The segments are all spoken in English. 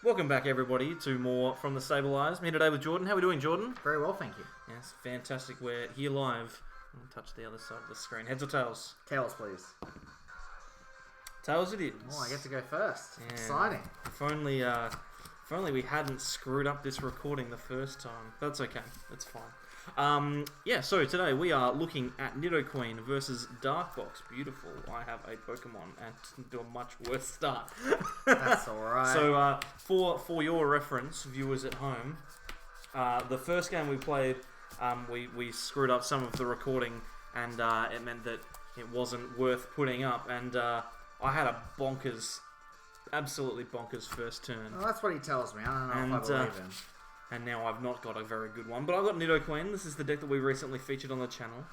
Welcome back, everybody, to more from the Stable Eyes. I'm here today with Jordan. How are we doing, Jordan? Very well, thank you. Yes, fantastic. We're here live. I'll touch the other side of the screen. Heads or tails? Tails, please. Tails it is. Oh, I get to go first. Yeah. Exciting. If only we hadn't screwed up this recording the first time. That's okay. That's fine. So today we are looking at Nidoqueen versus Darkbox. Beautiful. I have a Pokemon and do a much worse start. That's alright. So for your reference, viewers at home, the first game we played, we screwed up some of the recording, and it meant that it wasn't worth putting up, and I had a absolutely bonkers first turn. Well, that's what he tells me. I don't know if I believe him. And now I've not got a very good one. But I've got Nidoqueen. This is the deck that we recently featured on the channel.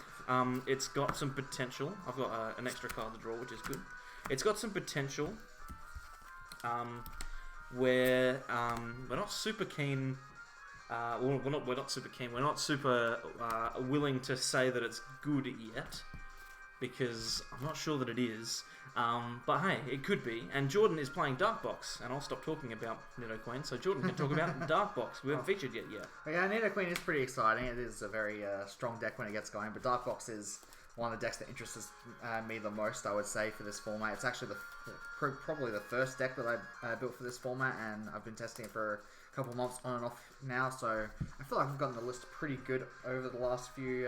It's got some potential. I've got an extra card to draw, which is good. It's got some potential where we're not super keen. We're not super keen. We're not super willing to say that it's good yet, because I'm not sure that it is. But hey, it could be. And Jordan is playing Darkbox, and I'll stop talking about Nidoqueen, so Jordan can talk about Darkbox. We haven't featured yet. Yeah, Nidoqueen is pretty exciting. It is a very strong deck when it gets going, but Darkbox is one of the decks that interests me the most, I would say, for this format. It's actually probably the first deck that I built for this format, and I've been testing it for a couple months on and off now, so I feel like I've gotten the list pretty good over the last few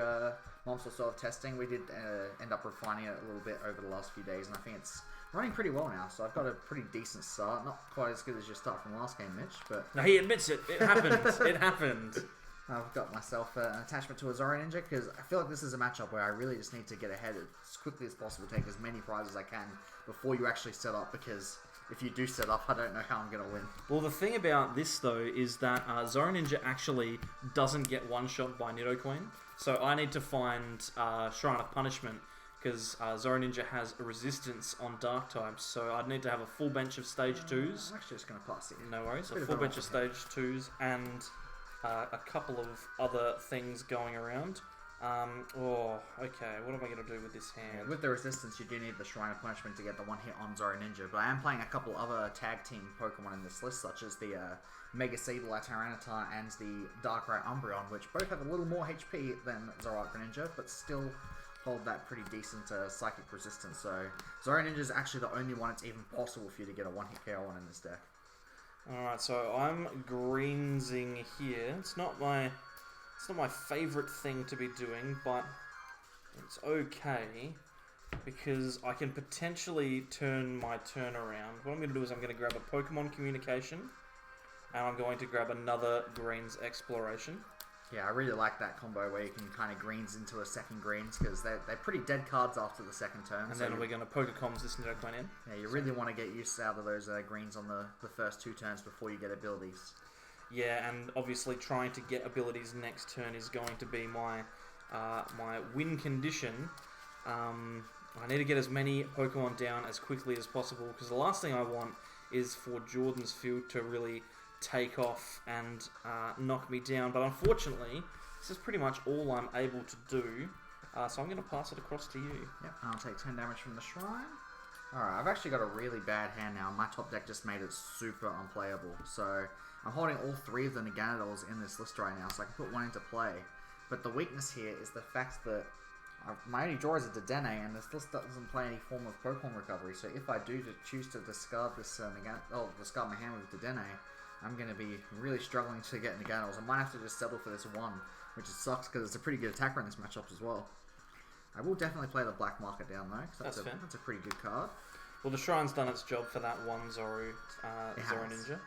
months or so of testing. We did end up refining it a little bit over the last few days, and I think it's running pretty well now, so I've got a pretty decent start. Not quite as good as your start from last game, Mitch, but... No, he admits it. It happened. It happened. I've got myself an attachment to a ZoroNinja, because I feel like this is a matchup where I really just need to get ahead as quickly as possible, take as many prizes as I can before you actually set up, because if you do set up, I don't know how I'm going to win. Well, the thing about this, though, is that ZoroNinja actually doesn't get one-shot by Nidoqueen, so I need to find Shrine of Punishment, because ZoroNinja has a resistance on Dark types, so I'd need to have a full bench of Stage 2s. I'm actually just going to pass it. No worries, a full bench of Stage 2s, and a couple of other things going around. Okay, what am I going to do with this hand? Yeah, with the resistance, you do need the Shrine of Punishment to get the one hit on ZoroNinja, but I am playing a couple other tag team Pokemon in this list, such as the Mega Sableye Tyranitar and the Darkrai Umbreon, which both have a little more HP than Zoroark Greninja, but still hold that pretty decent psychic resistance. So ZoroNinja is actually the only one it's even possible for you to get a one-hit KO on in this deck. Alright, so I'm greensing here. It's not my favourite thing to be doing, but it's okay, because I can potentially turn my turn around. What I'm going to do is I'm going to grab a Pokemon Communication, and I'm going to grab another Greens Exploration. Yeah, I really like that combo where you can kind of greens into a second greens, because they're pretty dead cards after the second turn. And then we're going to Pokecoms this Nidoqueen in. Yeah, you really want to get use out of those greens on the first two turns before you get abilities. Yeah, and obviously trying to get abilities next turn is going to be my my win condition. I need to get as many Pokemon down as quickly as possible, because the last thing I want is for Jordan's field to really take off and knock me down. But unfortunately, this is pretty much all I'm able to do. So I'm going to pass it across to you. Yep, I'll take 10 damage from the Shrine. Alright, I've actually got a really bad hand now. My top deck just made it super unplayable. So I'm holding all three of the Niganadors in this list right now, so I can put one into play. But the weakness here is the fact that my only draw is a Dedenne, and this list doesn't play any form of Pokemon recovery. So if I do choose to discard this discard my hand with Dedenne, I'm going to be really struggling to get Niganadors. I might have to just settle for this one, which sucks because it's a pretty good attacker in this matchup as well. I will definitely play the Black Market down though, because that's a pretty good card. Well, the Shrine's done its job for that one ZoroNinja.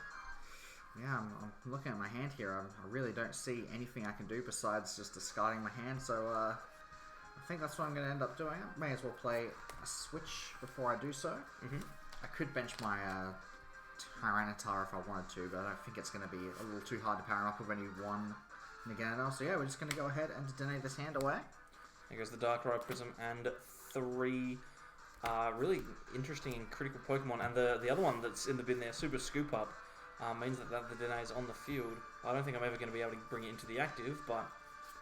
Yeah, I'm looking at my hand here. I really don't see anything I can do besides just discarding my hand, so I think that's what I'm going to end up doing. I may as well play a switch before I do so. I could bench my Tyranitar if I wanted to, but I don't think it's going to be a little too hard to power up with only one Niganador. So yeah, we're just going to go ahead and donate this hand away. There goes the Darkrai Prism and three really interesting and critical Pokemon. And the other one that's in the bin there, Super Scoop Up, means that the Dene is on the field. I don't think I'm ever going to be able to bring it into the active, but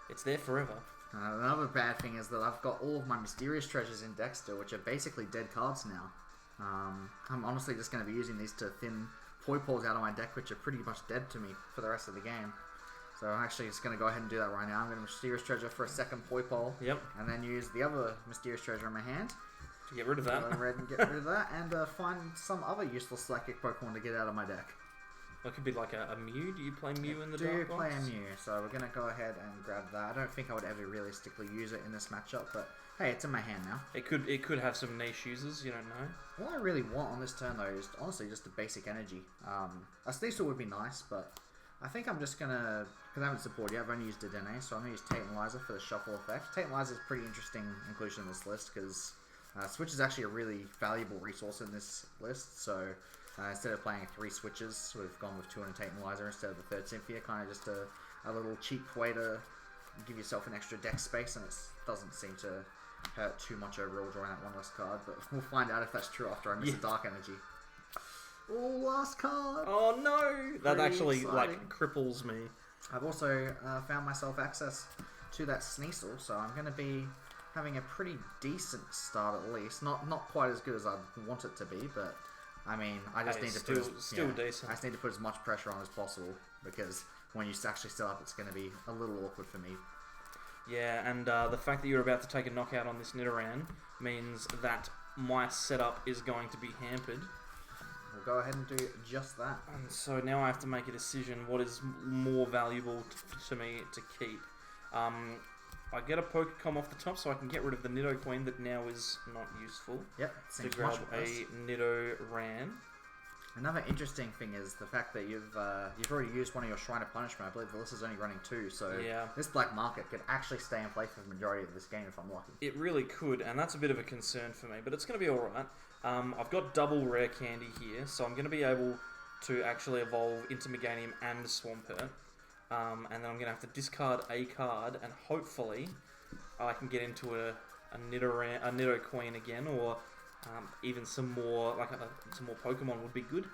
it's there forever. Another bad thing is that I've got all of my Mysterious Treasures in deck still, which are basically dead cards now. I'm honestly just going to be using these to thin Poipoles out of my deck, which are pretty much dead to me for the rest of the game. So I'm actually just going to go ahead and do that right now. I'm going to Mysterious Treasure for a second Poipole. Yep. And then use the other Mysterious Treasure in my hand. To get rid of that. Go ahead and get rid of that. And find some other useless Psychic Pokemon to get out of my deck. That could be like a Mew. Do you play Mew in the Do dark box? play a Mew. So we're going to go ahead and grab that. I don't think I would ever realistically use it in this matchup, but hey, it's in my hand now. It could have some niche users, you don't know. What I really want on this turn, though, is honestly just a basic energy. A Sneasel would be nice, but I think I'm just going to... Because I haven't supported yet, I've only used Dedenne, so I'm going to use Tantalizer for the shuffle effect. Tantalizer is a pretty interesting inclusion in this list, because Switch is actually a really valuable resource in this list, so instead of playing 3 switches, we've gone with 2 and a Tantalizer instead of the 3rd Cynthia, kind of just a little cheap way to give yourself an extra deck space, and it doesn't seem to hurt too much overall drawing that one less card, but we'll find out if that's true after I miss a Dark Energy. Oh, last card! Oh no! That actually, exciting. like, cripples me. I've also found myself access to that Sneasel, so I'm going to be having a pretty decent start at least. Not quite as good as I'd want it to be, but I mean, I just need to put decent. I just need to put as much pressure on as possible, because when you actually set up, it's going to be a little awkward for me. Yeah, and the fact that you're about to take a knockout on this Nidoran means that my setup is going to be hampered. We'll go ahead and do just that. And so now I have to make a decision what is more valuable to me to keep. I get a Pokecom off the top so I can get rid of the Nidoqueen that now is not useful. Yep, to seems grab much worse. a Nidoran. Another interesting thing is the fact that you've already used one of your Shrine of Punishment. I believe the list is only running 2, so yeah. This Black Market could actually stay in play for the majority of this game if I'm lucky. It really could, and that's a bit of a concern for me, but it's going to be alright. I've got double Rare Candy here, so I'm going to be able to actually evolve into Meganium and Swampert. And then I'm going to have to discard a card, and hopefully I can get into a Nidoqueen again, or even some more Pokemon would be good.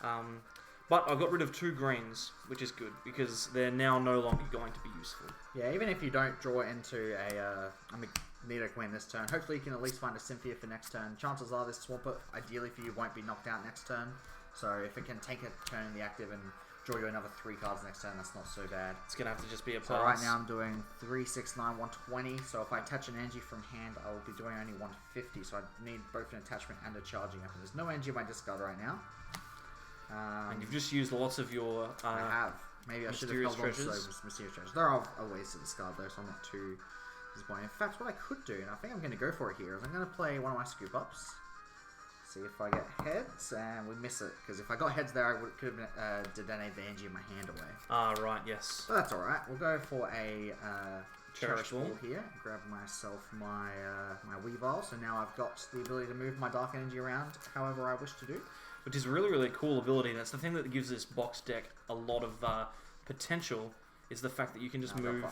But I got rid of 2 greens, which is good, because they're now no longer going to be useful. Yeah, even if you don't draw into a Nidoqueen this turn, hopefully you can at least find a Cynthia for next turn. Chances are this Swampert, ideally for you, won't be knocked out next turn. So if it can take a turn in the active and draw you another 3 cards next turn, that's not so bad. It's going to have to just be a pass. So right now I'm doing 3, 6, 9, 120. So if I attach an energy from hand, I will be doing only 150. So I need both an attachment and a charging up. And there's no energy in my discard right now. And you've just used lots of your... I have. Maybe I should have held on to those Mysterious Treasures. There are ways to discard those, so I'm not too disappointed. In fact, what I could do, and I think I'm going to go for it here, is I'm going to play one of my Scoop Ups. See if I get heads, and we miss it. Because if I got heads there, I could have Dedenne the energy in my hand away. Ah, right, yes. But that's alright. We'll go for a Cherish Ball here. Grab myself my Weavile. So now I've got the ability to move my Dark Energy around however I wish to do. Which is a really, really cool ability. And that's the thing that gives this box deck a lot of potential, is the fact that you can just move...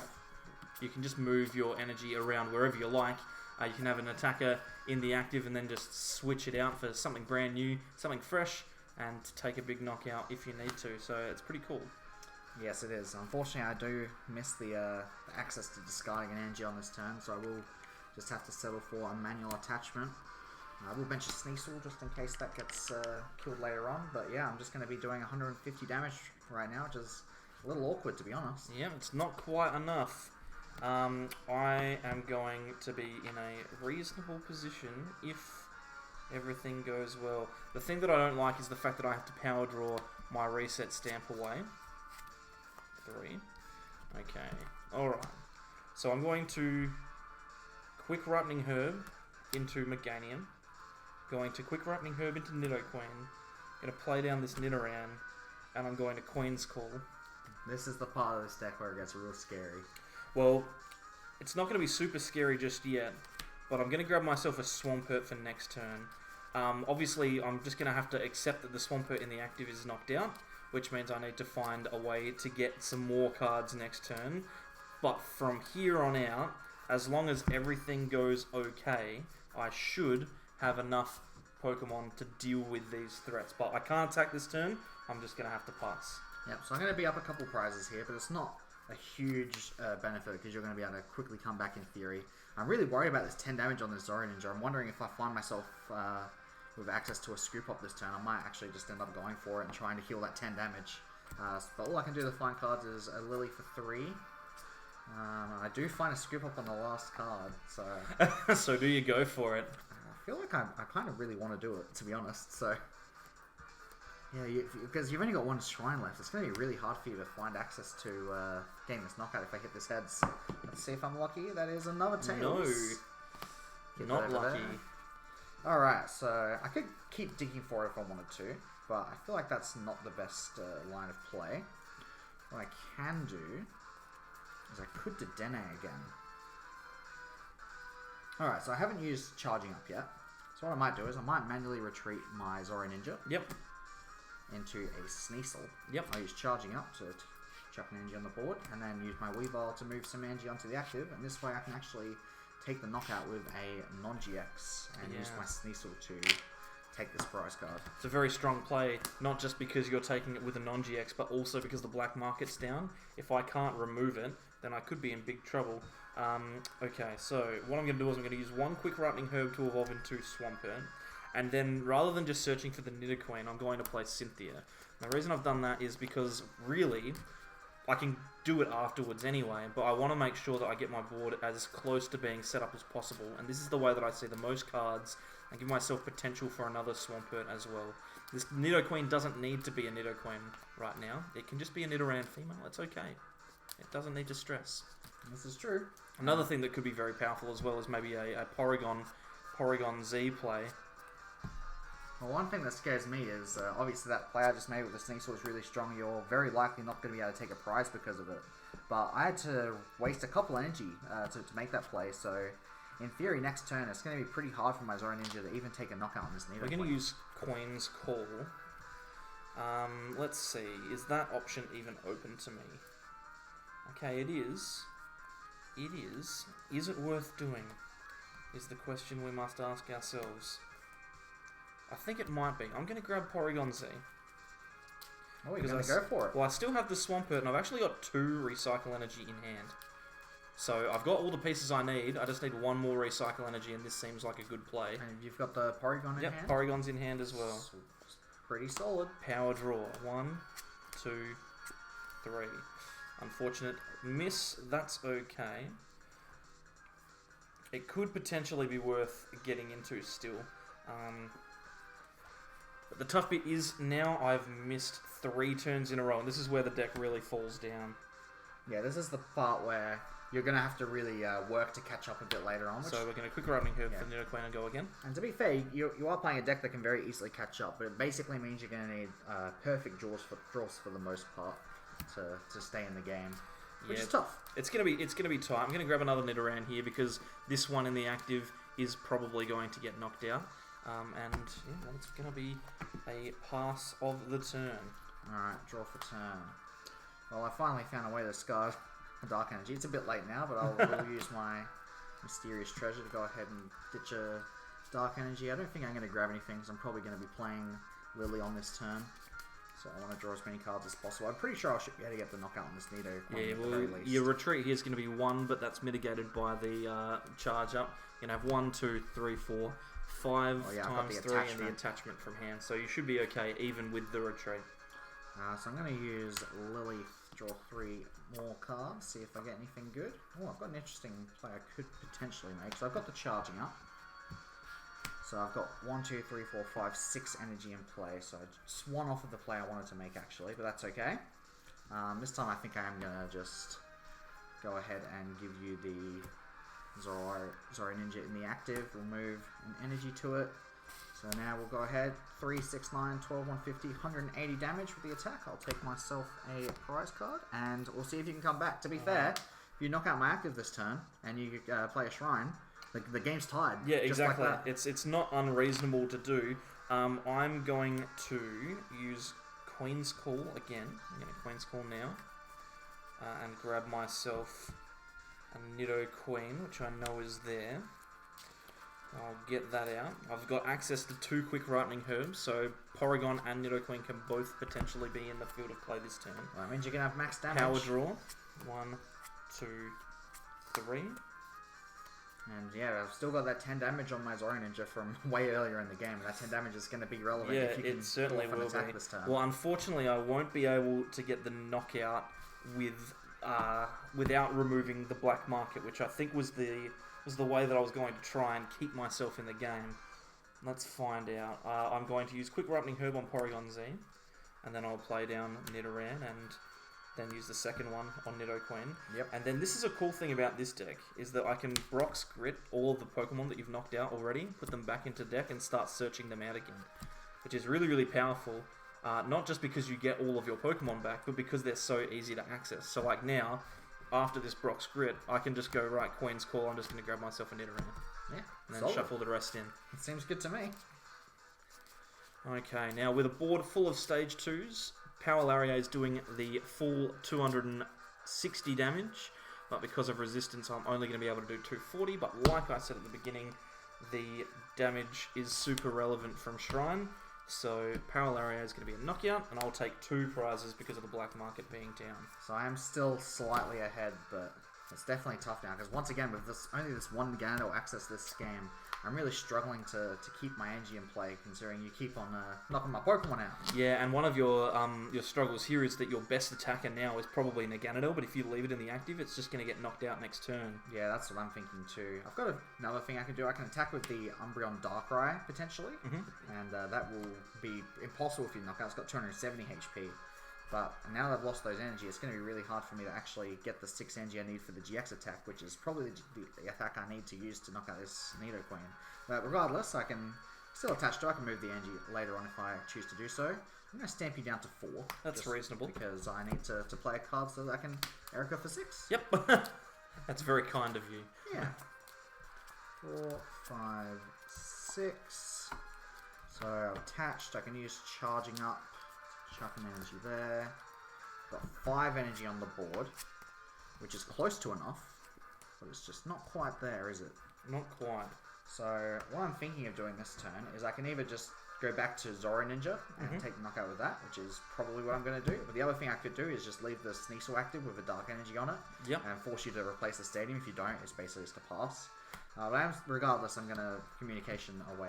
You can just move your energy around wherever you like. You can have an attacker in the active and then just switch it out for something brand new, something fresh, and take a big knockout if you need to. So it's pretty cool. Yes, it is. Unfortunately, I do miss the access to discarding an energy on this turn, so I will just have to settle for a manual attachment. I will bench a Sneasel just in case that gets killed later on. But yeah, I'm just going to be doing 150 damage right now, which is a little awkward to be honest. Yeah, it's not quite enough. I am going to be in a reasonable position if everything goes well. The thing that I don't like is the fact that I have to power draw my reset stamp away. 3. Okay. Alright. So I'm going to Quick Ripening Herb into Meganium. Going to Quick Ripening Herb into Nidoqueen. Going to play down this Nidoran. And I'm going to Queen's Call. This is the part of this deck where it gets real scary. Well, it's not going to be super scary just yet, but I'm going to grab myself a Swampert for next turn. Obviously, I'm just going to have to accept that the Swampert in the active is knocked out, which means I need to find a way to get some more cards next turn. But from here on out, as long as everything goes okay, I should have enough Pokemon to deal with these threats. But I can't attack this turn, I'm just going to have to pass. Yep, so I'm going to be up a couple prizes here, but it's not a huge benefit because you're going to be able to quickly come back in theory. I'm really worried about this 10 damage on this ZoroNinja. I'm wondering if I find myself with access to a scoop up this turn, I might actually just end up going for it and trying to heal that 10 damage. But all I can do to find cards is a Lily for 3. I do find a scoop up on the last card, so... So do you go for it? I feel like I kind of really want to do it, to be honest, so... Yeah, because you've only got one shrine left, it's going to be really hard for you to find access to getting this knockout if I hit this heads. Let's see if I'm lucky. That is another tails. No, not lucky. Alright, so I could keep digging for it if I wanted to, but I feel like that's not the best line of play. What I can do is I could Dedenne again. Alright, so I haven't used charging up yet. So what I might do is I might manually retreat my ZoroNinja. Yep. Into a Sneasel. Yep. I'll use charging up to chuck an energy on the board, and then use my Weavile to move some energy onto the active, and this way I can actually take the knockout with a non-GX and use my Sneasel to take this prize card. It's a very strong play, not just because you're taking it with a non-GX, but also because the black market's down. If I can't remove it, then I could be in big trouble. Okay, so what I'm going to do is I'm going to use one quick Lightning Herb to evolve into Swampert. And then, rather than just searching for the Nidoqueen, I'm going to play Cynthia. And the reason I've done that is because, really, I can do it afterwards anyway, but I want to make sure that I get my board as close to being set up as possible. And this is the way that I see the most cards, and give myself potential for another Swampert as well. This Nidoqueen doesn't need to be a Nidoqueen right now. It can just be a Nidoran female. It's okay. It doesn't need to stress. This is true. Another thing that could be very powerful as well is maybe a Porygon Z play. Well, one thing that scares me is, obviously that play I just made with the Sneasel is really strong. You're very likely not going to be able to take a prize because of it. But I had to waste a couple energy to make that play, so in theory next turn it's going to be pretty hard for my ZoroNinja to even take a knockout on this Nidoqueen. We're going to use Queen's Call. Let's see, is that option even open to me? Okay, it is. It is. Is it worth doing? Is the question we must ask ourselves. I think it might be. I'm going to grab Porygon Z. Oh, you're going to go for it. Well, I still have the Swampert, and I've actually got 2 Recycle Energy in hand. So I've got all the pieces I need. I just need one more Recycle Energy, and this seems like a good play. And you've got the Porygon in hand? Yep, Porygon's in hand as well. Pretty solid. Power draw. 1, 2, 3. Unfortunate miss. That's okay. It could potentially be worth getting into still. But the tough bit is now I've missed 3 turns in a row, and this is where the deck really falls down. Yeah, this is the part where you're going to have to really work to catch up a bit later on. So we're going to quick Lightning Herb for Nidoqueen and go again. And to be fair, you are playing a deck that can very easily catch up, but it basically means you're going to need perfect draws for the most part to stay in the game. Which is tough. It's gonna be tight. I'm gonna grab another Nidoran here because this one in the active is probably going to get knocked out. And yeah, it's gonna be a pass of the turn. Alright, draw for turn. Well, I finally found a way to discard a Dark Energy. It's a bit late now, but I'll use my Mysterious Treasure to go ahead and ditch a Dark Energy. I don't think I'm gonna grab anything because I'm probably gonna be playing Lily on this turn. So I want to draw as many cards as possible. I'm pretty sure I should be able to get the knockout on this Nido. Yeah, well, your retreat here is going to be 1, but that's mitigated by the charge up. You're going to have 1, 2, 3, 4, 5 times 3 and the attachment from hand. So you should be okay even with the retreat. So I'm going to use Lily to draw 3 more cards, see if I get anything good. Oh, I've got an interesting play I could potentially make. So I've got the charging up. So I've got 1, 2, 3, 4, 5, 6 energy in play. So I just one off of the play I wanted to make actually, but that's okay. This time I think I am going to just go ahead and give you the ZoroNinja in the active. We'll move an energy to it. So now we'll go ahead, 3, 6, 9, 12, 150, 180 damage with the attack. I'll take myself a prize card, and we'll see if you can come back. To be fair, if you knock out my active this turn, and you play a Shrine, the game's tied. Yeah, exactly. Like that. It's not unreasonable to do. I'm going to use Queen's Call again. I'm going to Queen's Call now. And grab myself a Nidoqueen, which I know is there. I'll get that out. I've got access to 2 quick Lightning Herbs, so Porygon and Nidoqueen can both potentially be in the field of play this turn. Well, that means you're going to have max damage. Power draw. 1, 2, 3. And yeah, I've still got that 10 damage on my ZoroNinja from way earlier in the game. And that 10 damage is going to be relevant if you can it certainly pull off an will attack be. this turn. Well, unfortunately, I won't be able to get the knockout with without removing the black market, which I think was the way that I was going to try and keep myself in the game. Let's find out. I'm going to use Quick Ripening Herb on Porygon Z, and then I'll play down Nidoran and then use the second one on Nidoqueen. Yep. And then this is a cool thing about this deck, is that I can Brock's Grit all of the Pokemon that you've knocked out already, put them back into deck and start searching them out again, which is really, really powerful. Not just because you get all of your Pokemon back, but because they're so easy to access. So like now, after this Brock's Grit, I can just go, right, Queen's Call, I'm just going to grab myself a Nidoran. Yeah, And then solid. shuffle the rest in. It seems good to me. Okay, now with a board full of stage 2s, Power Lariat is doing the full 260 damage, but because of resistance I'm only going to be able to do 240, but like I said at the beginning, the damage is super relevant from Shrine, so Power Lariat is going to be a knockout, and I'll take 2 prizes because of the black market being down. So I am still slightly ahead, but it's definitely tough now, because once again, with only this one Ganon will access this game, I'm really struggling to keep my energy in play, considering you keep on knocking my Pokemon out. Yeah, and one of your struggles here is that your best attacker now is probably Naganadel, but if you leave it in the active, it's just going to get knocked out next turn. Yeah, that's what I'm thinking too. I've got another thing I can do. I can attack with the Umbreon Darkrai, potentially, and that will be impossible if you knock out. It's got 270 HP. But now that I've lost those energy, it's going to be really hard for me to actually get the 6 energy I need for the GX attack, which is probably the attack I need to use to knock out this Nidoqueen. But regardless, I can still attach to it. I can move the energy later on if I choose to do so. I'm going to stamp you down to 4. That's reasonable. Because I need to play a card so that I can Erica for 6. Yep. That's very kind of you. Yeah. 4, 5, 6. So attached, I can use charging up. Chucking energy there. Got 5 energy on the board, which is close to enough, but it's just not quite there, is it? Not quite. So what I'm thinking of doing this turn is I can either just go back to ZoroNinja and take the knockout with that, which is probably what I'm going to do. But the other thing I could do is just leave the Sneasel active with a dark energy on it, and force you to replace the stadium. If you don't, it's basically just a pass. But regardless, I'm going to communication away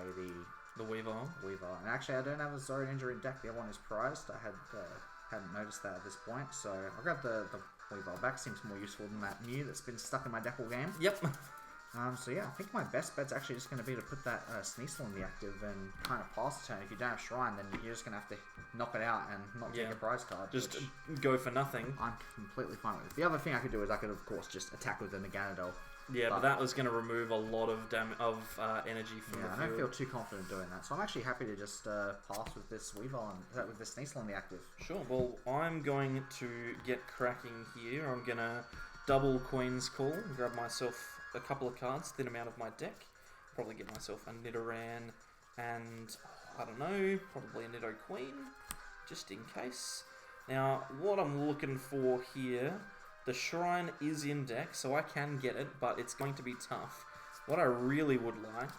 the Weavile. And actually, I don't have a ZoroNinja in deck. The other one is prized. I hadn't noticed that at this point. So I'll grab the Weavile back. Seems more useful than that Mew that's been stuck in my deck all game. Yep. So yeah, I think my best bet's actually just going to be to put that Sneasel in the active and kind of pass the turn. If you don't have Shrine, then you're just going to have to knock it out and not take a prize card. Just go for nothing. I'm completely fine with it. The other thing I could do is I could, of course, just attack with the Naganadel. Yeah, but that was going to remove a lot of energy from the field. I don't feel too confident doing that, so I'm actually happy to just pass with this Weavile and with this Sneasel in the active. Sure. Well, I'm going to get cracking here. I'm going to double Queen's Call, grab myself a couple of cards, thin them out of my deck. Probably get myself a Nidoran and, I don't know, probably a Nidoqueen, just in case. Now, what I'm looking for here... The Shrine is in deck, so I can get it, but it's going to be tough. What I really would like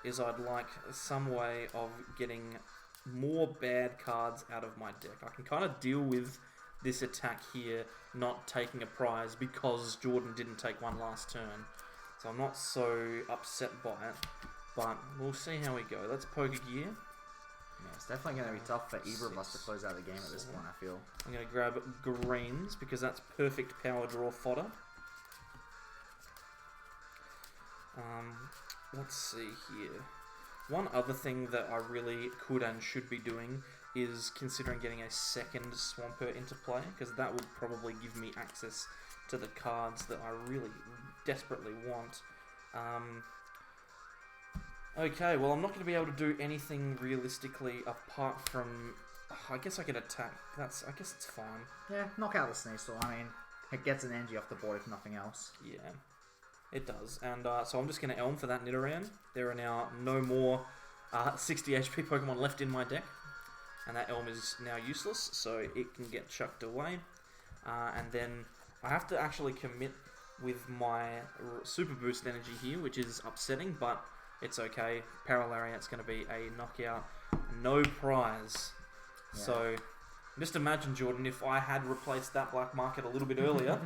is I'd like some way of getting more bad cards out of my deck. I can kind of deal with this attack here not taking a prize because Jordan didn't take one last turn. So I'm not so upset by it, but we'll see how we go. Let's poke a gear. Yeah, it's definitely going to be tough for either of us to close out the game at this point, I feel. I'm going to grab greens because that's perfect power draw fodder. Let's see here. One other thing that I really could and should be doing is considering getting a second Swampert into play, because that would probably give me access to the cards that I really desperately want. Okay, well, I'm not going to be able to do anything realistically apart from... I guess I could attack. I guess it's fine. Yeah, knock out the Sneasel. I mean, it gets an energy off the board if nothing else. Yeah, it does. And so I'm just going to Elm for that Nidoran. There are now no more 60 HP Pokemon left in my deck. And that Elm is now useless, so it can get chucked away. And then I have to actually commit with my Super Boost energy here, which is upsetting, but... It's okay. Power Lariat's going to be a knockout. No prize. Yeah. So Just imagine, Jordan, if I had replaced that black market a little bit earlier,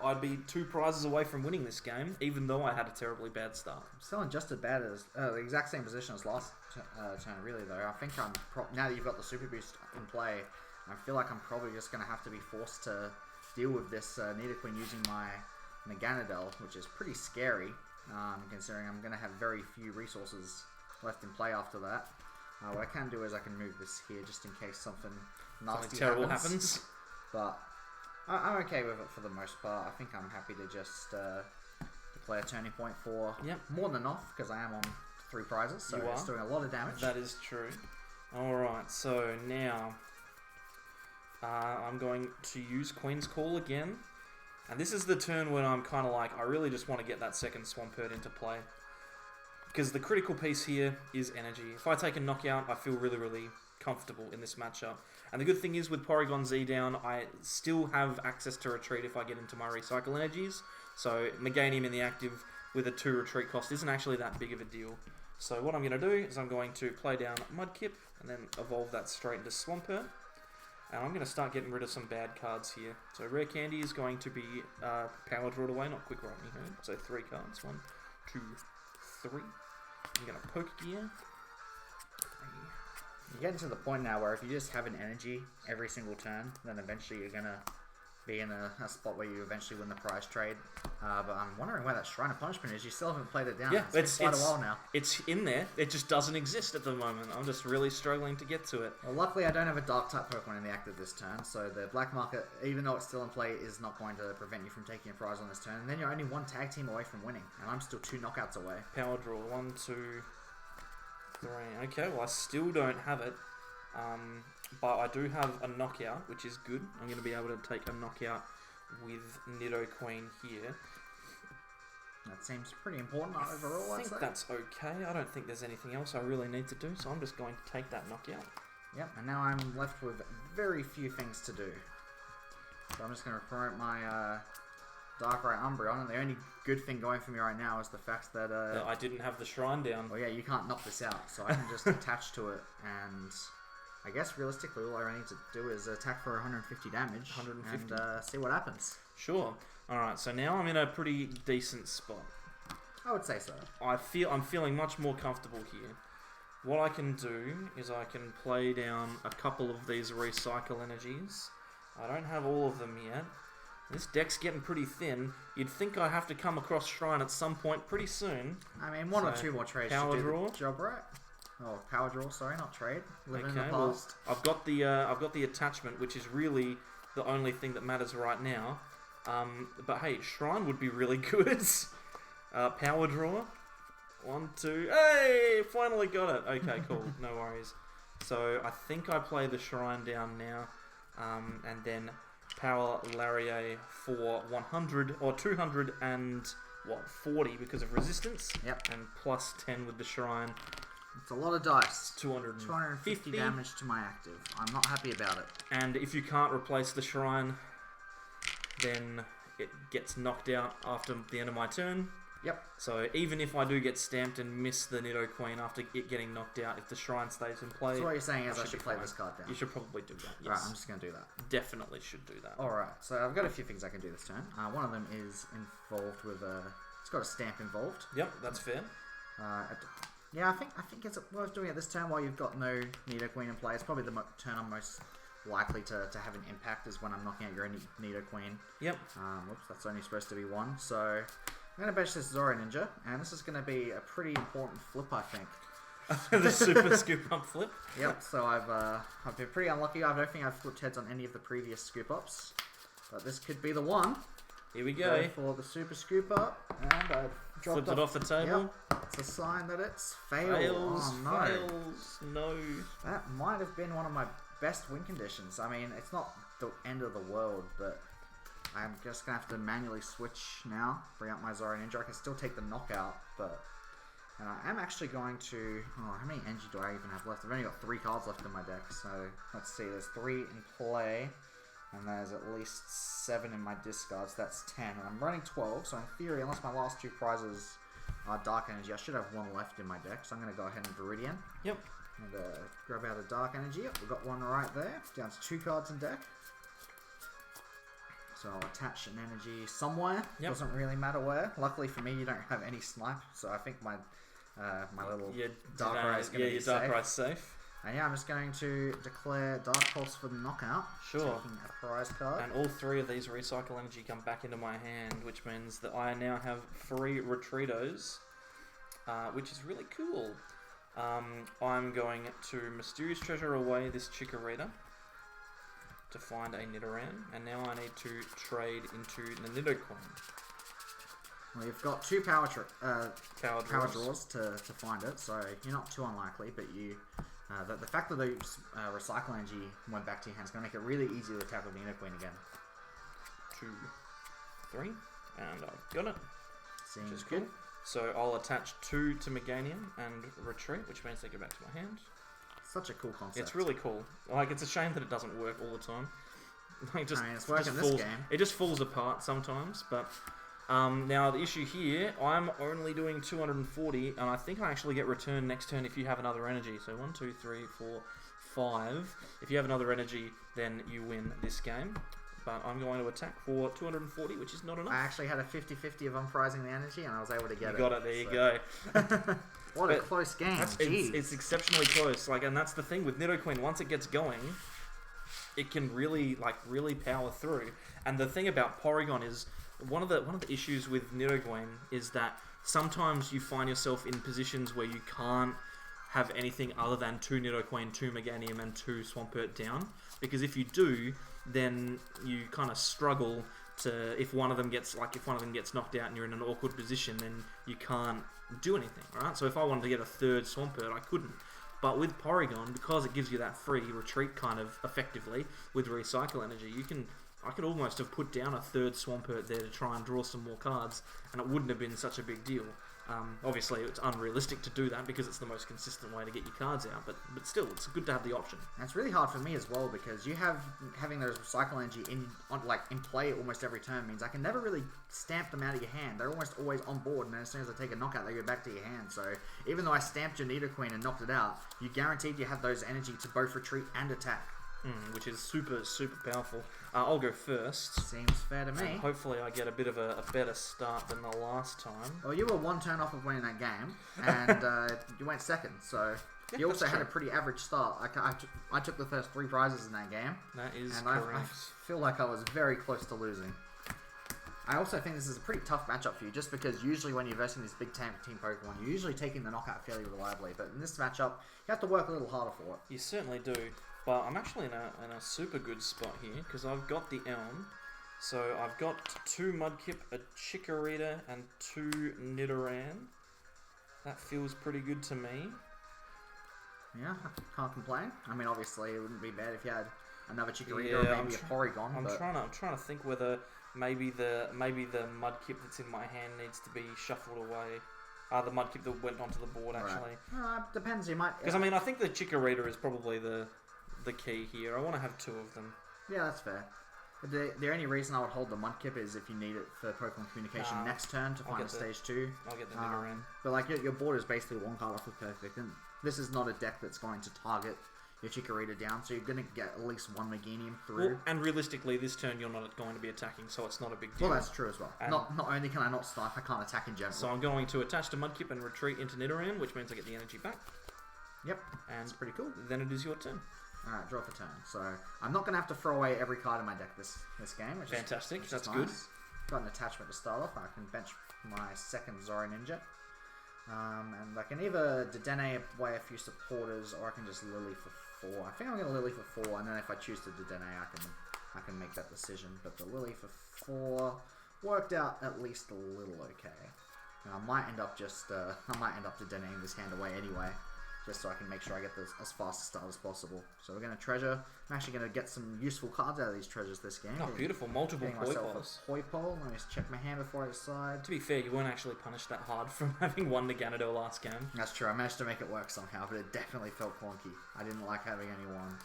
I'd be 2 prizes away from winning this game, even though I had a terribly bad start. I'm still in just as bad as the exact same position as last turn, really, though. I think I'm now that you've got the Super Boost in play, I feel like I'm probably just going to have to be forced to deal with this Nidoqueen using my Meganadel, which is pretty scary, considering I'm going to have very few resources left in play after that. What I can do is I can move this here just in case something nasty terrible happens. But I'm okay with it for the most part. I think I'm happy to just declare a turning point for more than enough, because I am on 3 prizes, so it's doing a lot of damage. That is true. Alright, so now I'm going to use Queen's Call again. And this is the turn when I'm kind of like, I really just want to get that second Swampert into play. Because the critical piece here is energy. If I take a knockout, I feel really, really comfortable in this matchup. And the good thing is with Porygon Z down, I still have access to retreat if I get into my recycle energies. So Meganium in the active with a 2 retreat cost isn't actually that big of a deal. So what I'm going to do is I'm going to play down Mudkip and then evolve that straight into Swampert. And I'm going to start getting rid of some bad cards here. So Rare Candy is going to be Power Drawn away, not Quick Lightning Herd. So 3 cards. 1, 2, 3. I'm going to Poke Gear. You're getting to the point now where if you just have an energy every single turn, then eventually you're going to be in a spot where you eventually win the prize trade. But I'm wondering where that Shrine of Punishment is. You still haven't played it down. Yeah, it's been quite a while now. It's in there. It just doesn't exist at the moment. I'm just really struggling to get to it. Well, luckily I don't have a Dark-type Pokemon in the active this turn, so the Black Market, even though it's still in play, is not going to prevent you from taking a prize on this turn. And then you're only 1 tag team away from winning, and I'm still 2 knockouts away. Power Draw. 1, 2, 3. Okay, well I still don't have it. But I do have a knockout, which is good. I'm going to be able to take a knockout with Nidoqueen here. That seems pretty important overall, I think that's okay. I don't think there's anything else I really need to do, so I'm just going to take that knockout. Yep, and now I'm left with very few things to do. So I'm just going to promote my Darkrai Umbreon, and the only good thing going for me right now is the fact that I didn't have the shrine down. Well, yeah, you can't knock this out, so I can just attach to it, and I guess realistically all I need to do is attack for 150 damage 150. And see what happens. Sure. Alright, so now I'm in a pretty decent spot. I would say so. I'm feeling much more comfortable here. What I can do is I can play down a couple of these recycle energies. I don't have all of them yet. This deck's getting pretty thin. You'd think I have to come across Shrine at some point pretty soon. I mean, one or 2 more trades Power should do Draw. the job, right? Oh, Power Draw, sorry, not trade. Living in the Okay, past. well, I've got the attachment, which is really the only thing that matters right now. But hey, Shrine would be really good. Power Draw. 1, 2. Hey, finally got it. Okay, cool. No worries. So I think I play the Shrine down now, and then Power Lariat for 100 or 200 and 40 because of resistance. Yep. And plus 10 with the Shrine. It's a lot of dice. 250 damage to my active. I'm not happy about it. And if you can't replace the Shrine, then it gets knocked out after the end of my turn. Yep. So even if I do get stamped and miss the Nidoqueen after it getting knocked out, if the Shrine stays in play... So what you're saying is I be should play fine. this card down. You should probably do that, yes. Right, I'm just going to do that. Definitely should do that. Alright, so I've got a few things I can do this turn. One of them is involved with a... It's got a stamp involved. Yep, that's fair. Yeah, I think it's worth doing it this turn while you've got no Nidoqueen in play. It's probably the turn I'm most likely to have an impact is when I'm knocking out your Nidoqueen. Yep. Whoops, that's only supposed to be 1. So I'm going to bench this ZoroNinja, and this is going to be a pretty important flip, I think. The super scoop up flip. Yep. So I've been pretty unlucky. I don't think I've flipped heads on any of the previous scoop ups, but this could be the one. Here we go. For the super scoop up, and I dropped Flipped it off the table. Yep. It's a sign that it's failed. Fails, Oh, no. fails, no. That might have been one of my best win conditions. I mean, it's not the end of the world, but I'm just going to have to manually switch now, bring out my ZoroNinja. I can still take the knockout, but... And I am actually going to... Oh, how many energy do I even have left? I've only got 3 cards left in my deck, so let's see. There's 3 in play, and there's at least 7 in my discards. So that's 10, and I'm running 12, so in theory, unless my last 2 prizes are Dark Energy, I should have 1 left in my deck, so I'm going to go ahead and Viridian. Yep. And grab out a Dark Energy. Yep, we've got one right there. Down to 2 cards in deck. So I'll attach an energy somewhere. Yep. Doesn't really matter where. Luckily for me, you don't have any snipe, so I think my my little Darkrai is going to be safe. Yeah, your Darkrai's safe. And yeah, I'm just going to declare Dark Pulse for the knockout. Sure. Taking a prize card. And all 3 of these recycle energy come back into my hand, which means that I now have 3 Retreatos, which is really cool. I'm going to Mysterious Treasure away this Chikorita to find a Nidoran, and now I need to trade into the Nidoqueen. Well, you've got 2 power draws to find it, so you're not too unlikely, but you... the fact that those recycle energy went back to your hand is going to make it really easy to attack with the Nidoqueen again. 2, 3, and I've got it. Seems which is good. Cool. So I'll attach 2 to Meganium and retreat, which means they go back to my hand. Such a cool concept. It's really cool. Like, it's a shame that it doesn't work all the time. Like, it's working this game. It just falls apart sometimes, but... now the issue here, I'm only doing 240, and I think I actually get returned next turn if you have another energy. So 1, 2, 3, 4, 5. If you have another energy, then you win this game. But I'm going to attack for 240, which is not enough. I actually had a 50-50 of unprizing the energy, and I was able to get it. You got it, there you go. What a close game. It's exceptionally close. Like, and that's the thing with Nidoqueen. Once it gets going, it can really power through. And the thing about Porygon is, one of the issues with Nidoqueen is that sometimes you find yourself in positions where you can't have anything other than 2 Nidoqueen, 2 Meganium, and 2 Swampert down. Because if you do, then you kind of struggle to, if one of them gets knocked out and you're in an awkward position, then you can't do anything, right? So if I wanted to get a 3rd Swampert, I couldn't. But with Porygon, because it gives you that free retreat kind of effectively with recycle energy, I could almost have put down a 3rd Swampert there to try and draw some more cards, and it wouldn't have been such a big deal. Obviously, it's unrealistic to do that because it's the most consistent way to get your cards out, but still, it's good to have the option. And it's really hard for me as well because having those recycle energy in play almost every turn means I can never really stamp them out of your hand. They're almost always on board, and then as soon as I take a knockout, they go back to your hand. So even though I stamped your Nidoqueen and knocked it out, you guaranteed you have those energy to both retreat and attack. Which is super, super powerful. I'll go first. Seems fair to me. And hopefully I get a bit of a better start than the last time. Well, you were 1 turn off of winning that game, and you went second, so you also had a pretty average start. I took the first 3 prizes in that game. That is and correct. I feel like I was very close to losing. I also think this is a pretty tough matchup for you, just because usually when you're versing these big team Pokemon, you're usually taking the knockout fairly reliably, but in this matchup, you have to work a little harder for it. You certainly do. But I'm actually in a super good spot here, because I've got the Elm. So I've got 2 Mudkip, a Chikorita, and 2 Nidoran. That feels pretty good to me. Yeah, can't complain. I mean, obviously, it wouldn't be bad if you had another Chikorita or maybe a Porygon. I'm trying to think whether maybe the Mudkip that's in my hand needs to be shuffled away. The Mudkip that went onto the board, actually. Right. Depends. You might. Because I mean, I think the Chikorita is probably the key here. I want to have 2 of them. Yeah, that's fair. The only reason I would hold the Mudkip is if you need it for Pokemon communication next turn to find a stage 2. I'll get the Nidoran. But like your board is basically 1 card off of perfect, and this is not a deck that's going to target your Chikorita down, so you're going to get at least 1 Meganium through. Well, and realistically, this turn you're not going to be attacking, so it's not a big deal. Well, that's true as well. Not only can I not snipe, I can't attack in general. So I'm going to attach to Mudkip and retreat into Nidoran, which means I get the energy back. Yep, and that's pretty cool. Then it is your turn. Alright, draw for turn. So I'm not going to have to throw away every card in my deck this game. Which fantastic, is that's nice. good. Got an attachment to start off. I can bench my 2nd ZoroNinja. And I can either Dedenne away a few supporters, or I can just Lily for 4. I think I'm going to Lily for 4, and then if I choose to Dedenne, I can make that decision. But the Lily for 4 worked out at least a little okay. And I might end up just Dedenneing this hand away anyway, just so I can make sure I get this as fast a start as possible. So we're going to treasure. I'm actually going to get some useful cards out of these treasures this game. Oh, beautiful. Multiple Poipoles. Poipole. Let me just check my hand before I decide. To be fair, you weren't actually punished that hard from having 1 Naganador last game. That's true. I managed to make it work somehow, but it definitely felt clunky. I didn't like having anyone.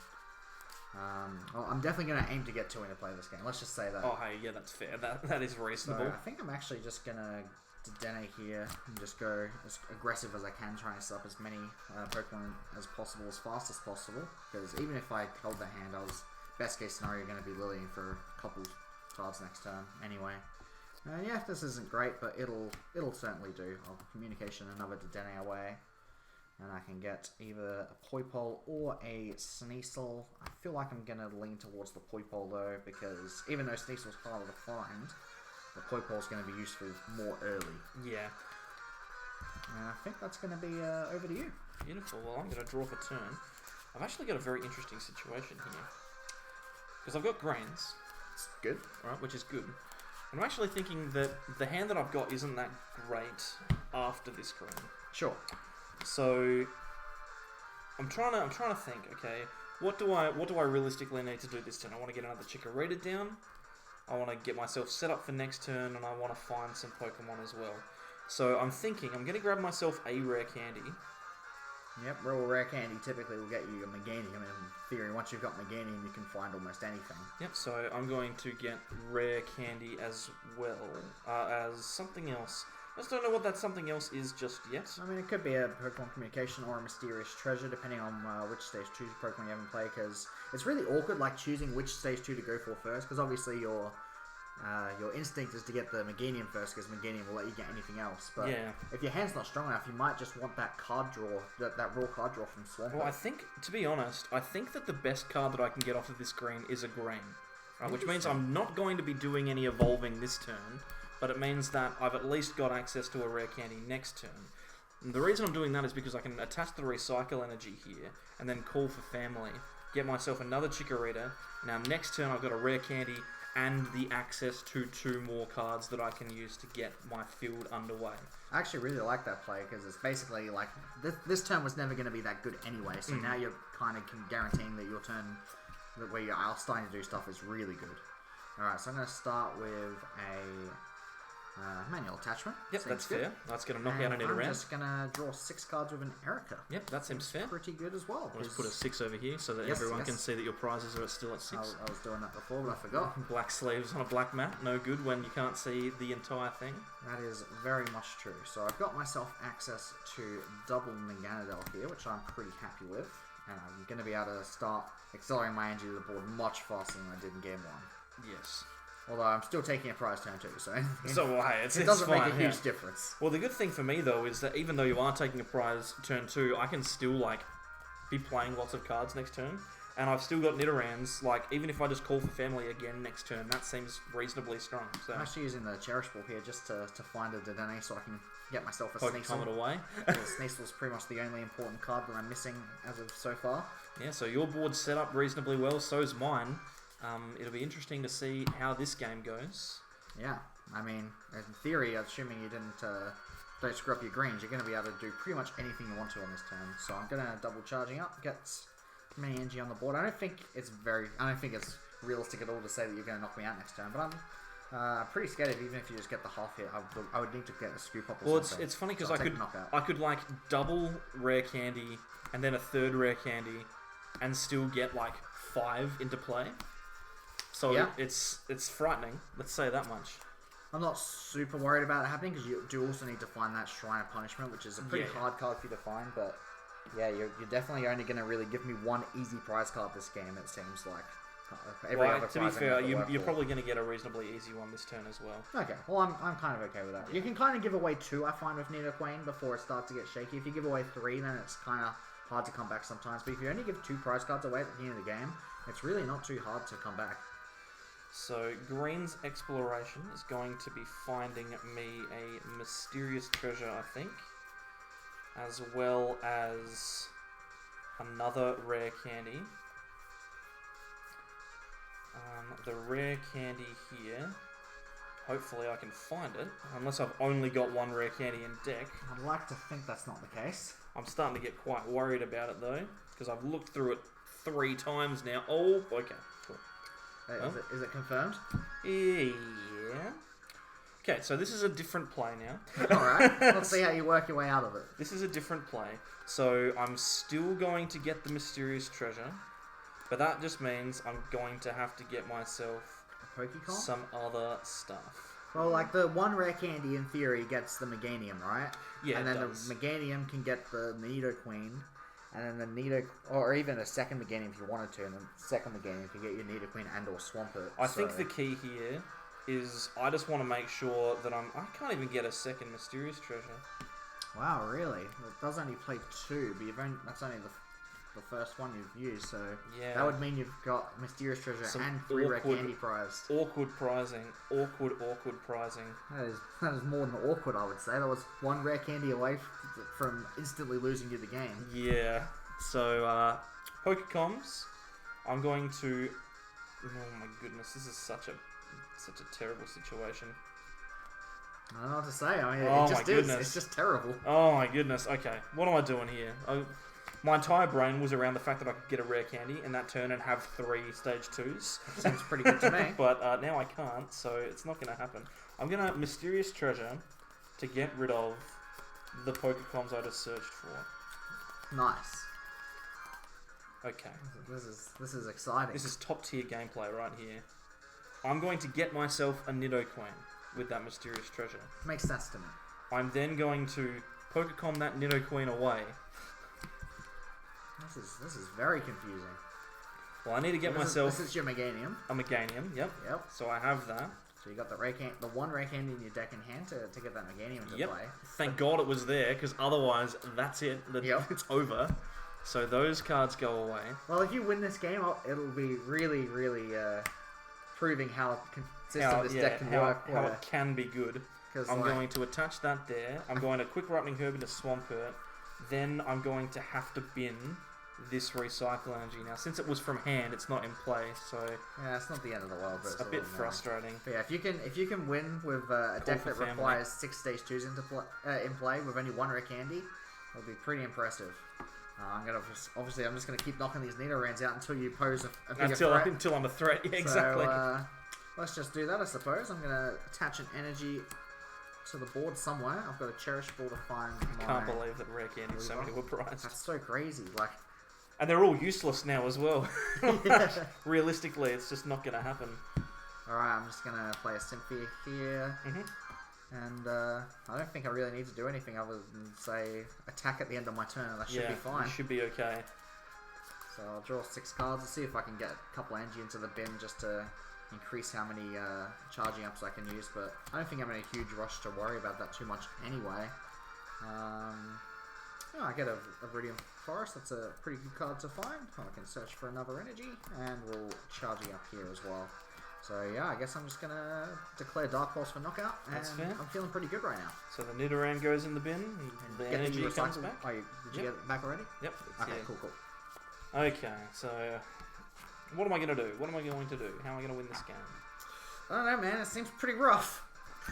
Well, I'm definitely going to aim to get 2 into play this game. Let's just say that. Oh, hey, yeah, that's fair. That is reasonable. So I think I'm actually just going to Dedenne here and just go as aggressive as I can, trying to set up as many Pokemon as possible, as fast as possible. Because even if I held that hand, I was, best case scenario, going to be Lilying for a couple cards next turn anyway. Yeah, this isn't great, but it'll certainly do. I'll Communication another Dedenne away. And I can get either a Poipole or a Sneasel. I feel like I'm going to lean towards the Poipole though, because even though Sneasel's harder to find, the Poipole's going to be useful more early. Yeah. And I think that's going to be over to you. Beautiful. Well, I'm going to draw for turn. I've actually got a very interesting situation here. Because I've got Grains. It's good. Right, which is good. And I'm actually thinking that the hand that I've got isn't that great after this green. Sure. So I'm trying to think, okay, what do I realistically need to do this turn? I want to get another Chikorita down. I want to get myself set up for next turn, and I want to find some Pokemon as well. So I'm thinking I'm going to grab myself a rare candy. Yep, real rare candy typically will get you a Meganium. I mean, in theory, once you've got Meganium, you can find almost anything. Yep, so I'm going to get rare candy as well as something else. I just don't know what that something else is just yet. I mean, it could be a Pokemon Communication or a Mysterious Treasure, depending on which Stage 2 Pokemon you haven't played, because it's really awkward, like, choosing which Stage 2 to go for first, because obviously your instinct is to get the Meganium first, because Meganium will let you get anything else, but yeah. If your hand's not strong enough, you might just want that card draw, that raw card draw from Swamp. Well, I think, to be honest, I think that the best card that I can get off of this green is a green, which means I'm not going to be doing any evolving this turn, but it means that I've at least got access to a rare candy next turn. And the reason I'm doing that is because I can attach the Recycle Energy here, and then call for family, get myself another Chikorita. Now next turn I've got a rare candy, and the access to 2 more cards that I can use to get my field underway. I actually really like that play, because it's basically like, this turn was never going to be that good anyway, so now you're kind of guaranteeing that your turn, where you're starting to do stuff, is really good. Alright, so I'm going to start with a manual attachment. Yep, that's fair. That's going to knock out an I'm Nidoran. just going to draw 6 cards with an Erica. Yep, that seems fair. Pretty good as well. I'll just put a 6 over here so that everyone can see that your prizes are still at 6. I was doing that before, but I forgot. Black sleeves on a black mat, no good when you can't see the entire thing. That is very much true. So I've got myself access to double Meganadel here, which I'm pretty happy with. And I'm going to be able to start accelerating my energy to the board much faster than I did in game 1. Yes. Although I'm still taking a prize turn too, so it doesn't fine, make a huge difference. Well, the good thing for me though is that even though you are taking a prize turn 2, I can still like be playing lots of cards next turn, and I've still got Nidorans. Like even if I just call for family again next turn, that seems reasonably strong. So I'm actually using the Cherish Ball here just to find a Dedenne so I can get myself a Sneasel. Sneasel. Away. Sneasel's pretty much the only important card that I'm missing as of so far. Yeah, so your board's set up reasonably well, so's mine. It'll be interesting to see how this game goes. Yeah, I mean, in theory, assuming you don't screw up your greens, you're going to be able to do pretty much anything you want to on this turn. So I'm going to double charging up, get many energy on the board. I don't think it's realistic at all to say that you're going to knock me out next turn, but I'm pretty scared of even if you just get the half hit, I would need to get a scoop up or something. Well, it's funny because so I could like double rare candy and then a third rare candy and still get like 5 into play. So yeah. It's frightening, let's say that much. I'm not super worried about it happening, because you do also need to find that Shrine of Punishment, which is a pretty hard card for you to find, but yeah, you're definitely only going to really give me one easy prize card this game, it seems like. To be fair, you're probably going to get a reasonably easy one this turn as well. Okay, well I'm kind of okay with that. You can kind of give away 2, I find, with Nidoqueen before it starts to get shaky. If you give away 3, then it's kind of hard to come back sometimes, but if you only give 2 prize cards away at the beginning of the game, it's really not too hard to come back. So, Green's exploration is going to be finding me a mysterious treasure, I think, as well as another rare candy. The rare candy here, hopefully I can find it, unless I've only got 1 rare candy in deck. I'd like to think that's not the case. I'm starting to get quite worried about it though, because I've looked through it 3 times now. Oh, okay. Is it confirmed? Yeah. Okay, so this is a different play now. Alright, let's see how you work your way out of it. This is a different play. So I'm still going to get the mysterious treasure, but that just means I'm going to have to get myself a Pokecon? some other stuff. Well, like the one rare candy in theory gets the Meganium, right? Yeah, and then it does. the Meganium can get the Nidoqueen, and then the or even a second Meganium if you wanted to, and then second Meganium can get your Nidoqueen and or Swampert. I think the key here is I just want to make sure that I can't even get a second Mysterious Treasure. Wow, really? It does only play 2, but that's only the first one you've used, so Yeah. that would mean you've got Mysterious Treasure Some and 3 rare awkward- candy prized. Awkward pricing. Awkward pricing. That is more than awkward, I would say. That was 1 rare candy away from instantly losing you the game. Yeah. So, Pokecoms, I'm going to... Oh my goodness, this is such a terrible situation. I don't know what to say. I mean, Oh it just my is. goodness. It's just terrible. Oh my goodness, okay. What am I doing here? My entire brain was around the fact that I could get a rare candy in that turn and have 3 stage 2s. Seems pretty good to me. But now I can't, so it's not going to happen. I'm going to Mysterious Treasure to get rid of the Pokecoms I just searched for. Nice. Okay. This is exciting. This is top tier gameplay right here. I'm going to get myself a Nidoqueen with that Mysterious Treasure. Makes sense to me. I'm then going to Pokecom that Nidoqueen away. This is very confusing. Well, I need to get myself This is your Meganium. a Meganium, yep. Yep. So I have that. So you got the one rare candy in your deck in hand to get that Meganium into Yep. play. Thank God it was there, because otherwise that's it. Yep. It's over. So those cards go away. Well, if you win this game, it'll be really, really proving how consistent this deck can work. How it can be good. I'm going to attach that there. I'm going to Quick Ripening Herb into Swampert. Then I'm going to have to bin this Recycle Energy. Now, since it was from hand, it's not in play, so... Yeah, it's not the end of the world, but it's a bit frustrating. But yeah, if you can win with a deck that requires 6 stage 2s in play with only 1 rare candy, it'll be pretty impressive. I'm just gonna keep knocking these Nidorans out until you pose a bigger threat. Until I'm a threat, yeah, exactly. So, let's just do that, I suppose. I'm gonna attach an energy to the board somewhere. I've got a Cherish Ball to find. I can't believe that rare candy so many were priced. That's so crazy. Like, and they're all useless now as well. yeah. Realistically, it's just not gonna happen. All right, I'm just gonna play a Symphy here. And I don't think I really need to do anything other than, say, attack at the end of my turn, and that should be fine. Should be okay. So I'll draw 6 cards and see if I can get a couple energy into the bin just to increase how many charging ups I can use, but I don't think I'm in a huge rush to worry about that too much anyway. I get a Viridian Forest, that's a pretty good card to find. I can search for another energy, and we'll charging up here as well. So yeah, I guess I'm just going to declare Dark Pulse for knockout, and That's fair. I'm feeling pretty good right now. So the Nidoran goes in the bin, and the energy comes back. Oh, did you get it back already? Yep. Okay, cool. Okay, so what am I going to do? What am I going to do? How am I going to win this game? I don't know, man. It seems pretty rough.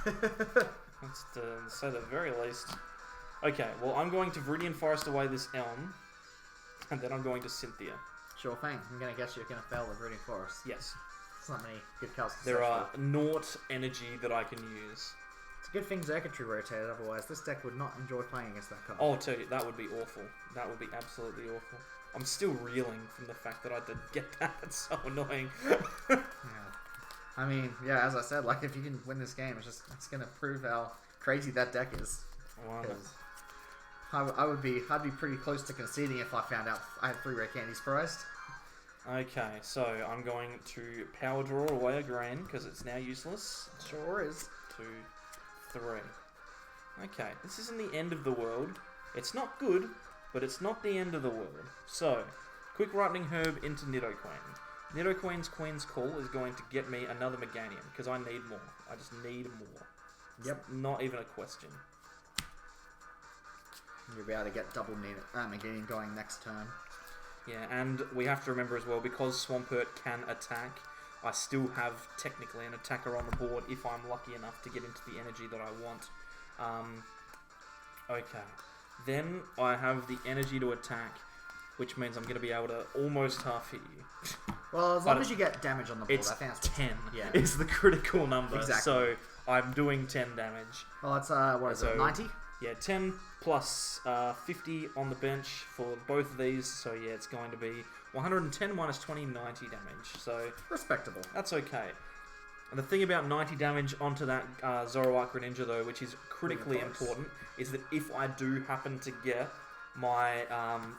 That's to say the very least. Okay, well, I'm going to Viridian Forest away this Elm, and then I'm going to Cynthia. Sure thing. I'm going to guess you're going to fail with Viridian Forest. Yes. There's not many good cards to There search are for. naught energy that I can use. It's a good thing Xurkitree rotated, otherwise this deck would not enjoy playing against that card. I'll tell you, that would be awful. That would be absolutely awful. I'm still reeling from the fact that I did get that. It's so annoying. Yeah. I mean, yeah, as I said, like, if you can win this game, it's going to prove how crazy that deck is. Wow. I'd be pretty close to conceding if I found out I had 3 rare candies priced. Okay, so I'm going to Power Draw away a Grain, because it's now useless. Sure is. 2, 3. Okay, this isn't the end of the world. It's not good, but it's not the end of the world. So, Quick Ripening Herb into Nidoqueen. Nidoqueen's Queen's Call is going to get me another Meganium, because I need more. I just need more. Yep. It's not even a question. You'll be able to get double Meganium going next turn. Yeah, and we have to remember as well, because Swampert can attack, I still have technically an attacker on the board if I'm lucky enough to get into the energy that I want. Okay. Then I have the energy to attack, which means I'm going to be able to almost half hit you. Well, as long as you get damage on the board, It's I think that's 10 yeah. is the critical number. Exactly. So I'm doing 10 damage. Well, it's, what is it, 90? Yeah, 10 plus 50 on the bench for both of these. So yeah, it's going to be 110 minus 20, 90 damage. So Respectable. that's okay. And the thing about 90 damage onto that Zoroark Greninja, though, which is critically important, is that if I do happen to get my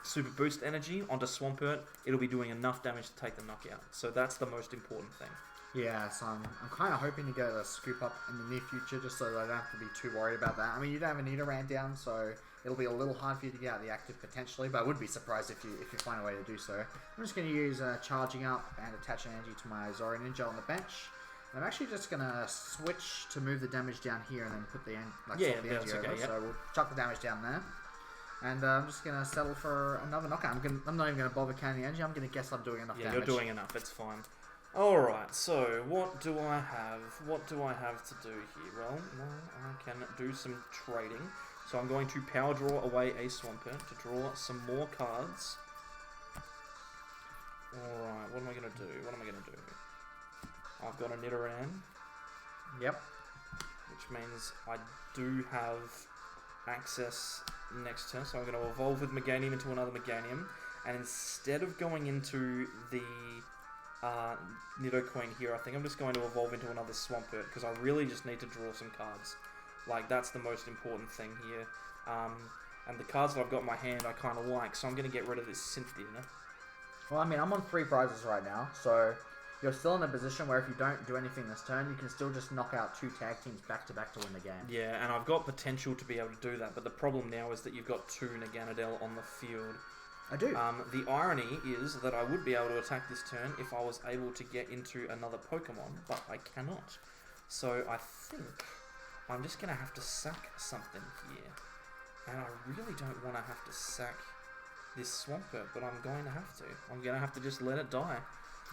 Super Boost energy onto Swampert, it'll be doing enough damage to take the knockout. So that's the most important thing. Yeah, so I'm kind of hoping to get a scoop up in the near future, just so that I don't have to be too worried about that. I mean, you don't have a Nidoran down, so it'll be a little hard for you to get out of the active potentially, but I would be surprised if you find a way to do so. I'm just going to use Charging Up and Attach Energy to my ZoroNinja on the bench. I'm actually just going to switch to move the damage down here and then put the energy over. Yep. So we'll chuck the damage down there. And I'm just going to settle for another knockout. I'm not even going to bother counting the energy. I'm going to guess I'm doing enough damage. Yeah, you're doing enough. It's fine. Alright, so what do I have? What do I have to do here? Well, I can do some trading. So I'm going to power draw away a Swampert to draw some more cards. Alright, what am I going to do? I've got a Nidoran. Yep. Which means I do have access next turn. So I'm going to evolve with Meganium into another Meganium. And instead of going into the Nidoqueen here, I think I'm just going to evolve into another Swampert because I really just need to draw some cards. Like, that's the most important thing here. And the cards that I've got in my hand I kind of like, so I'm going to get rid of this Cynthia. Well, I mean, I'm on 3 prizes right now, so you're still in a position where if you don't do anything this turn, you can still just knock out 2 tag teams back to back to win the game. Yeah, and I've got potential to be able to do that, but the problem now is that you've got 2 Naganadel on the field. I do. The irony is that I would be able to attack this turn if I was able to get into another Pokemon, but I cannot. So I think I'm just going to have to sack something here. And I really don't want to have to sack this Swampert, but I'm going to have to. I'm going to have to just let it die.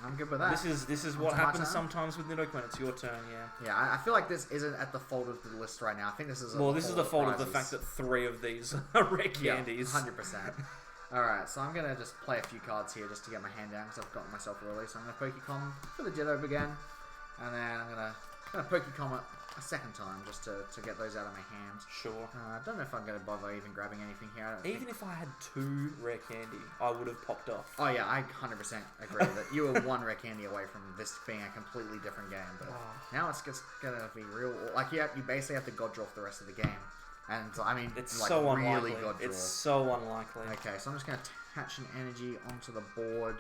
I'm good with that. This is what happens sometimes with Nidoqueen. It's your turn, yeah. Yeah, I feel like this isn't at the fault of the list right now. I think this is this is the fault of the fact that 3 of these are rare candies. Yeah, 100%. Alright, so I'm going to just play a few cards here just to get my hand down because I've gotten myself early. So I'm going to Pokecom for the Ditto again. And then I'm going to Pokecom it a second time just to get those out of my hand. Sure. I don't know if I'm going to bother even grabbing anything here. Even if I had 2 rare candy, I would have popped off. Oh yeah, I 100% agree that you were 1 rare candy away from this being a completely different game. But now it's just going to be real. Like, you basically have to God draw for the rest of the game. And, I mean, it's like, so really unlikely. God draw. It's so unlikely. Okay, so I'm just going to attach an energy onto the board.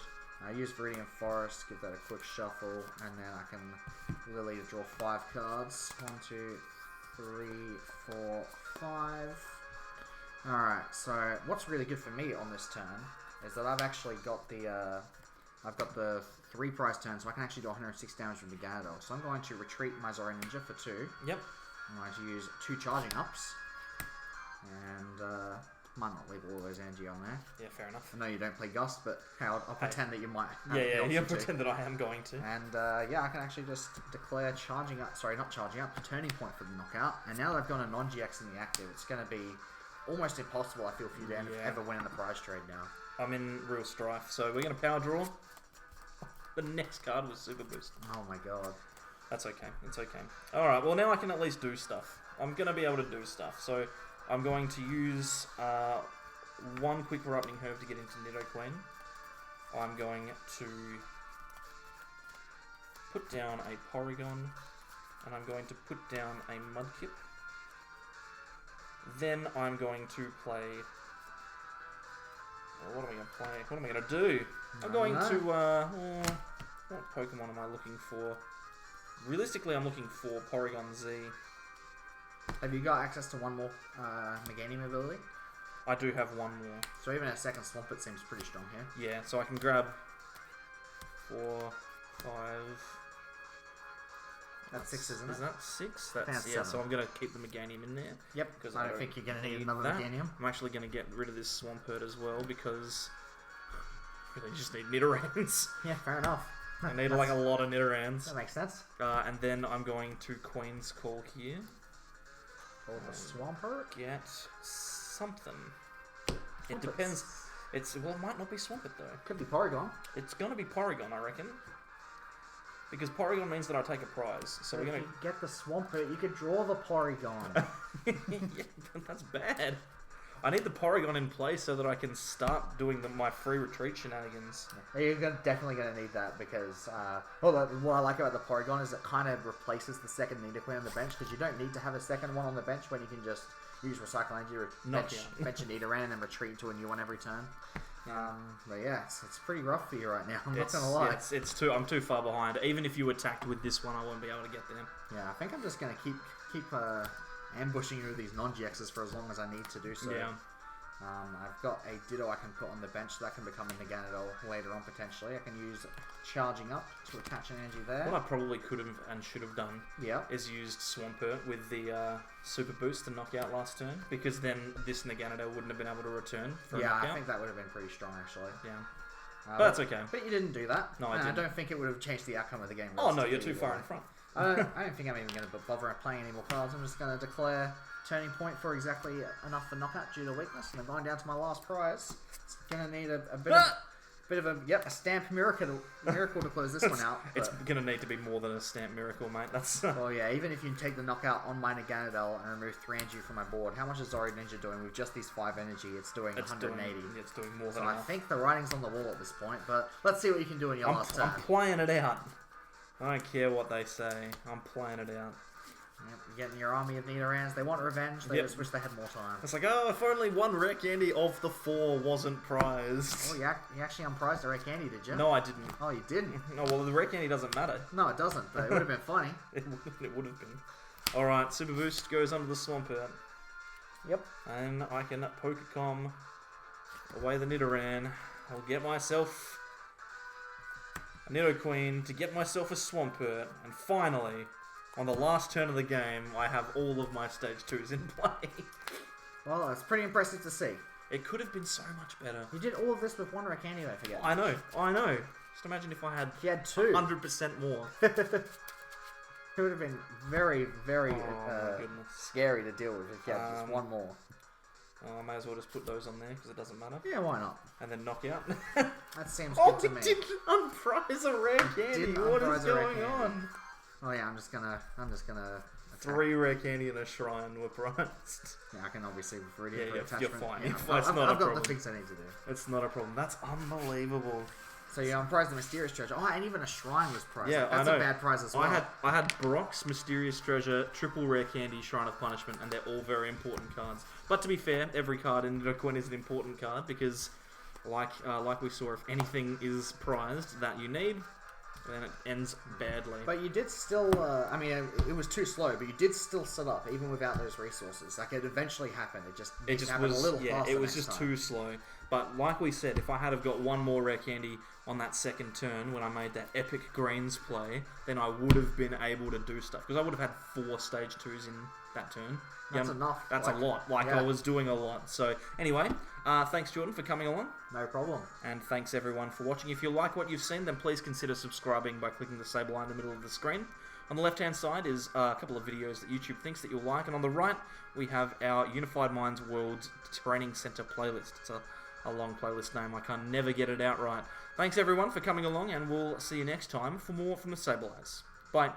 Use Viridian Forest, give that a quick shuffle, and then I can Lily to draw 5 cards. 1, 2, 3, 4, 5. Alright, so what's really good for me on this turn is that I've actually got the 3 prize turn, so I can actually do 106 damage with the Gyarados. So I'm going to retreat my ZoroNinja for 2. Yep. I'm going to use 2 charging ups. And, might not leave all those energy on there. Yeah, fair enough. I know you don't play Gust, but hey, I'll pretend that you might. Yeah, pretend that I am going to. And yeah, I can actually just declare charging up. Sorry, not charging up. Turning point for the knockout. And now that I've got a non-GX in the active, it's going to be almost impossible. I feel for you to ever win in the prize trade now. I'm in real strife, so we're going to power draw. The next card was Super Boost. Oh my god. That's okay. It's okay. All right. Well, now I can at least do stuff. I'm going to be able to do stuff. So I'm going to use 1 quick Corrupting Herb to get into Nidoqueen. I'm going to put down a Porygon, and I'm going to put down a Mudkip. Then I'm going to play... Well, what am I going to play? What am I going to do? I'm going to... what Pokemon am I looking for? Realistically, I'm looking for Porygon Z. Have you got access to 1 more Meganium ability? I do have 1 more. So even a second Swampert seems pretty strong here. Yeah, so I can grab 4, 5... That's 6, isn't it? Is that 6? That's 7. So I'm going to keep the Meganium in there. Yep, because I don't think you're going to need another Meganium. I'm actually going to get rid of this Swampert as well because I really just need Nidorans. Yeah, fair enough. I need like a lot of Nidorans. That makes sense. And then I'm going to Queen's Call here. Call the Swampert? Get something. It depends. It might not be Swampert though. Could be Porygon. It's going to be Porygon, I reckon. Because Porygon means that I take a prize. So we're going to get the Swampert. You could draw the Porygon. Yeah, that's bad. I need the Porygon in place so that I can start doing my free retreat shenanigans. You're definitely going to need that because what I like about the Porygon is it kind of replaces the second Nidoqueen on the bench because you don't need to have a second one on the bench when you can just use Recycle Energy, bench a Nidoran and then retreat to a new one every turn. But yeah, it's pretty rough for you right now. I'm not going to lie. Yeah, I'm too far behind. Even if you attacked with this one, I won't be able to get there. Yeah, I think I'm just going to keep ambushing you with these non-GXs for as long as I need to do so. Yeah. I've got a Ditto I can put on the bench so that can become a Naganadel later on potentially. I can use Charging Up to attach an energy there. What I probably could have and should have done is used Swampert with the Super Boost to knock out last turn, because then this Naganadel wouldn't have been able to return for a knockout. I think that would have been pretty strong actually. Yeah. But that's okay. But you didn't do that. No, I didn't. I don't think it would have changed the outcome of the game. Oh no, you're too far in front. I don't think I'm even going to bother playing any more cards. I'm just going to declare Turning Point for exactly enough for knockout due to weakness, and I'm going down to my last prize. It's going to need a bit of a stamp miracle to close this one out. It's going to need to be more than a stamp miracle, mate. That's well, yeah. Even if you take the knockout on my Naganadel and remove 3 energy from my board, how much is ZoroNinja doing with just these 5 energy? It's doing 180. It's doing more than enough. I think the writing's on the wall at this point, but let's see what you can do in your last turn. I'm playing it out. I don't care what they say. I'm playing it out. Yep, you're getting your army of Nidorans. They want revenge. They just wish they had more time. It's like, oh, if only one rare candy of the 4 wasn't prized. Oh, you actually unprized a rare candy, did you? No, I didn't. Oh, you didn't? No, well, the rare candy doesn't matter. No, it doesn't, but it would have been funny. It would have been. Alright, Super Boost goes under the Swampert. Yep. And I can Pokecom away the Nidoran. I'll get myself a Nidoqueen to get myself a Swampert, and finally, on the last turn of the game, I have all of my Stage 2s in play. Well, it's pretty impressive to see. It could have been so much better. You did all of this with 1 rare candy, don't forget. I know. Just imagine if I had... He had 2. 100% more. It would have been very, very scary to deal with if you had just 1 more. I may as well just put those on there because it doesn't matter. Yeah, why not? And then knock out. That seems good to me. Oh, didn't unprize a rare candy. What is going on? Oh yeah, I'm just gonna attack. 3 rare candy and a shrine were prized. Yeah, I can obviously with Viridian for attachment. You're fine. Yeah, I've got the things I need to do. It's not a problem. That's unbelievable. So yeah, I'm prized the Mysterious Treasure. Oh, and even a Shrine was prized. Yeah, that's a bad prize as well. I had Brock's Mysterious Treasure, Triple Rare Candy, Shrine of Punishment, and they're all very important cards. But to be fair, every card in Nidoqueen is an important card because, like we saw, if anything is prized that you need, then it ends badly. But you did still, I mean, it was too slow, but you did still set up, even without those resources. Like, it eventually happened. It just happened was, a little faster it was just too slow. But like we said, if I had have got 1 more rare candy on that second turn when I made that epic greens play, then I would have been able to do stuff. Because I would have had 4 stage 2s in that turn. That's enough. That's a lot. I was doing a lot. So anyway, thanks Jordan for coming along. No problem. And thanks everyone for watching. If you like what you've seen, then please consider subscribing by clicking the sable eye in the middle of the screen. On the left-hand side is a couple of videos that YouTube thinks that you'll like. And on the right, we have our Unified Minds World Training Center playlist. It's a long playlist name. I can never get it out right. Thanks everyone for coming along, and we'll see you next time for more from the Sable Eyes. Bye.